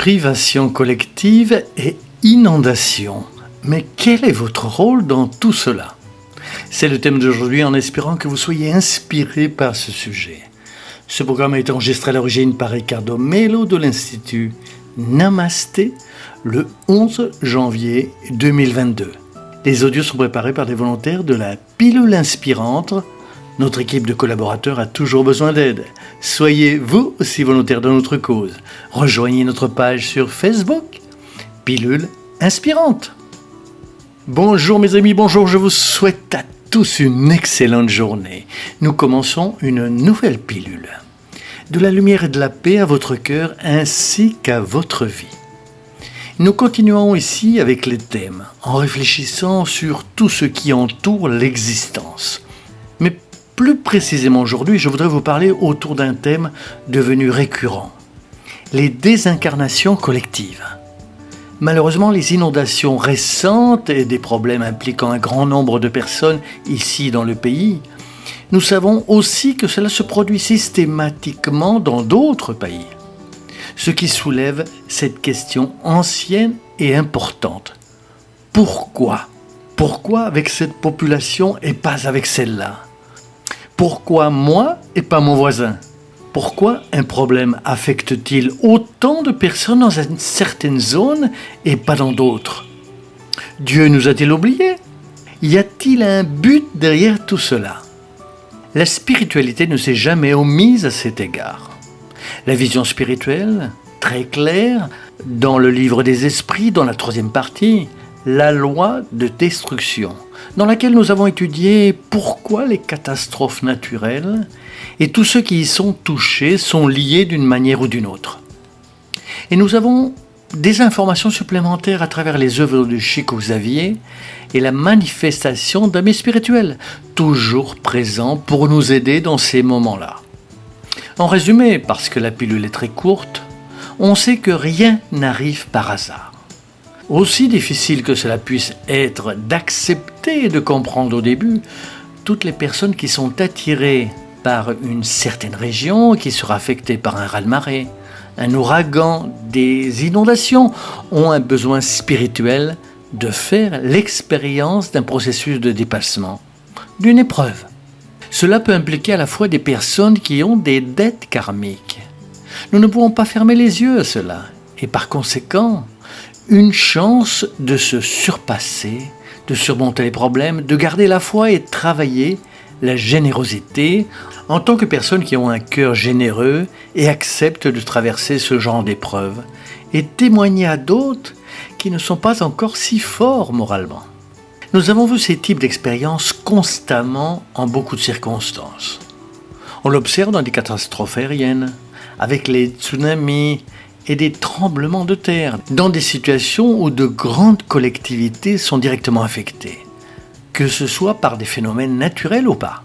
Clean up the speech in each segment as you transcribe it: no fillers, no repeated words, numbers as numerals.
Privation collective et inondation. Mais quel est votre rôle dans tout cela ? C'est le thème d'aujourd'hui en espérant que vous soyez inspirés par ce sujet. Ce programme a été enregistré à l'origine par Ricardo Melo de l'Institut Namasté le 11 janvier 2022. Les audios sont préparés par des volontaires de la Pilule Inspirante. Notre équipe de collaborateurs a toujours besoin d'aide. Soyez vous aussi volontaires de notre cause. Rejoignez notre page sur Facebook, Pilule Inspirante. Bonjour mes amis, bonjour, je vous souhaite à tous une excellente journée. Nous commençons une nouvelle pilule. De la lumière et de la paix à votre cœur ainsi qu'à votre vie. Nous continuons ici avec les thèmes, en réfléchissant sur tout ce qui entoure l'existence. Mais plus précisément aujourd'hui, je voudrais vous parler autour d'un thème devenu récurrent, les désincarnations collectives. Malheureusement, les inondations récentes et des problèmes impliquant un grand nombre de personnes ici dans le pays, nous savons aussi que cela se produit systématiquement dans d'autres pays. Ce qui soulève cette question ancienne et importante. Pourquoi ? Pourquoi avec cette population et pas avec celle-là ? Pourquoi moi et pas mon voisin ? Pourquoi un problème affecte-t-il autant de personnes dans une certaine zone et pas dans d'autres ? Dieu nous a-t-il oubliés ? Y a-t-il un but derrière tout cela ? La spiritualité ne s'est jamais omise à cet égard. La vision spirituelle, très claire, dans le livre des esprits, dans la 3e partie, la loi de destruction, dans laquelle nous avons étudié pourquoi les catastrophes naturelles et tous ceux qui y sont touchés sont liés d'une manière ou d'une autre. Et nous avons des informations supplémentaires à travers les œuvres de Chico Xavier et la manifestation d'amis spirituels, toujours présents pour nous aider dans ces moments-là. En résumé, parce que la pilule est très courte, on sait que rien n'arrive par hasard. Aussi difficile que cela puisse être d'accepter et de comprendre au début, toutes les personnes qui sont attirées par une certaine région, qui sera affectée par un raz-de-marée, un ouragan, des inondations, ont un besoin spirituel de faire l'expérience d'un processus de dépassement, d'une épreuve. Cela peut impliquer à la fois des personnes qui ont des dettes karmiques. Nous ne pouvons pas fermer les yeux à cela, et par conséquent, une chance de se surpasser, de surmonter les problèmes, de garder la foi et de travailler la générosité en tant que personnes qui ont un cœur généreux et acceptent de traverser ce genre d'épreuves et témoigner à d'autres qui ne sont pas encore si forts moralement. Nous avons vu ces types d'expériences constamment en beaucoup de circonstances. On l'observe dans des catastrophes aériennes, avec les tsunamis et des tremblements de terre, dans des situations où de grandes collectivités sont directement affectées, que ce soit par des phénomènes naturels ou pas.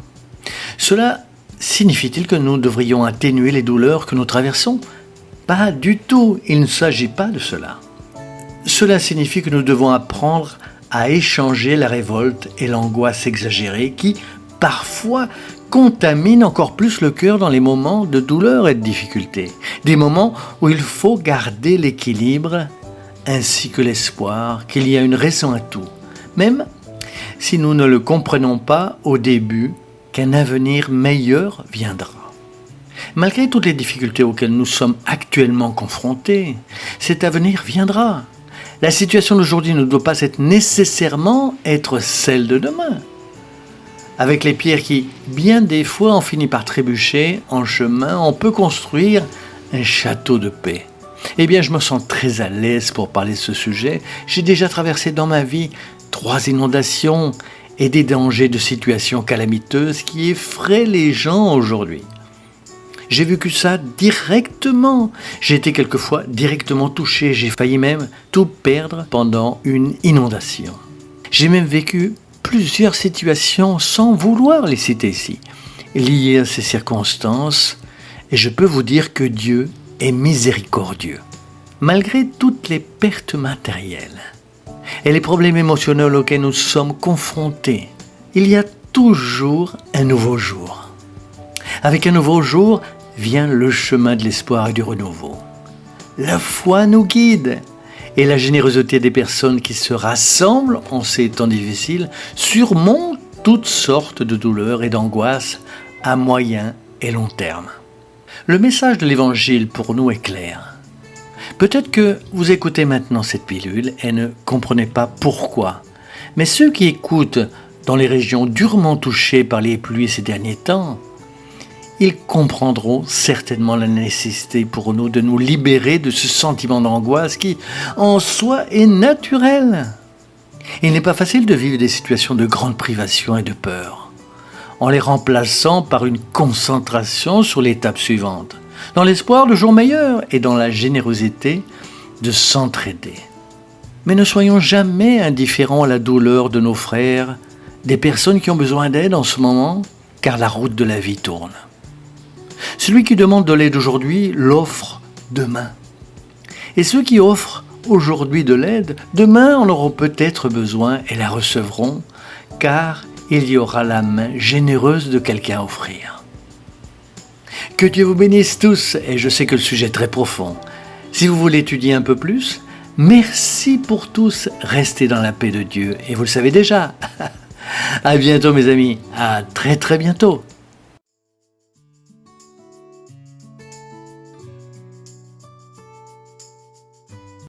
Cela signifie-t-il que nous devrions atténuer les douleurs que nous traversons ? Pas du tout, il ne s'agit pas de cela. Cela signifie que nous devons apprendre à échanger la révolte et l'angoisse exagérée qui, parfois, contaminent encore plus le cœur dans les moments de douleur et de difficulté. Des moments où il faut garder l'équilibre ainsi que l'espoir qu'il y a une raison à tout. Même si nous ne le comprenons pas au début, qu'un avenir meilleur viendra. Malgré toutes les difficultés auxquelles nous sommes actuellement confrontés, cet avenir viendra. La situation d'aujourd'hui ne doit pas nécessairement être celle de demain. Avec les pierres qui, bien des fois, ont fini par trébucher en chemin, on peut construire un château de paix. Eh bien, je me sens très à l'aise pour parler de ce sujet. J'ai déjà traversé dans ma vie 3 inondations et des dangers de situations calamiteuses qui effraient les gens aujourd'hui. J'ai vécu ça directement. J'ai été quelquefois directement touché. J'ai failli même tout perdre pendant une inondation. J'ai même vécu plusieurs situations sans vouloir les citer ici, liées à ces circonstances, et je peux vous dire que Dieu est miséricordieux. Malgré toutes les pertes matérielles et les problèmes émotionnels auxquels nous sommes confrontés, il y a toujours un nouveau jour. Avec un nouveau jour vient le chemin de l'espoir et du renouveau. La foi nous guide. Et la générosité des personnes qui se rassemblent en ces temps difficiles surmonte toutes sortes de douleurs et d'angoisses à moyen et long terme. Le message de l'Évangile pour nous est clair. Peut-être que vous écoutez maintenant cette pilule et ne comprenez pas pourquoi. Mais ceux qui écoutent dans les régions durement touchées par les pluies ces derniers temps, ils comprendront certainement la nécessité pour nous de nous libérer de ce sentiment d'angoisse qui, en soi, est naturel. Il n'est pas facile de vivre des situations de grande privation et de peur, en les remplaçant par une concentration sur l'étape suivante, dans l'espoir de jours meilleurs et dans la générosité de s'entraider. Mais ne soyons jamais indifférents à la douleur de nos frères, des personnes qui ont besoin d'aide en ce moment, car la route de la vie tourne. Celui qui demande de l'aide aujourd'hui l'offre demain. Et ceux qui offrent aujourd'hui de l'aide, demain en auront peut-être besoin et la recevront, car il y aura la main généreuse de quelqu'un à offrir. Que Dieu vous bénisse tous, et je sais que le sujet est très profond. Si vous voulez étudier un peu plus, merci pour tous, restez dans la paix de Dieu, et vous le savez déjà. À bientôt mes amis, à très très bientôt.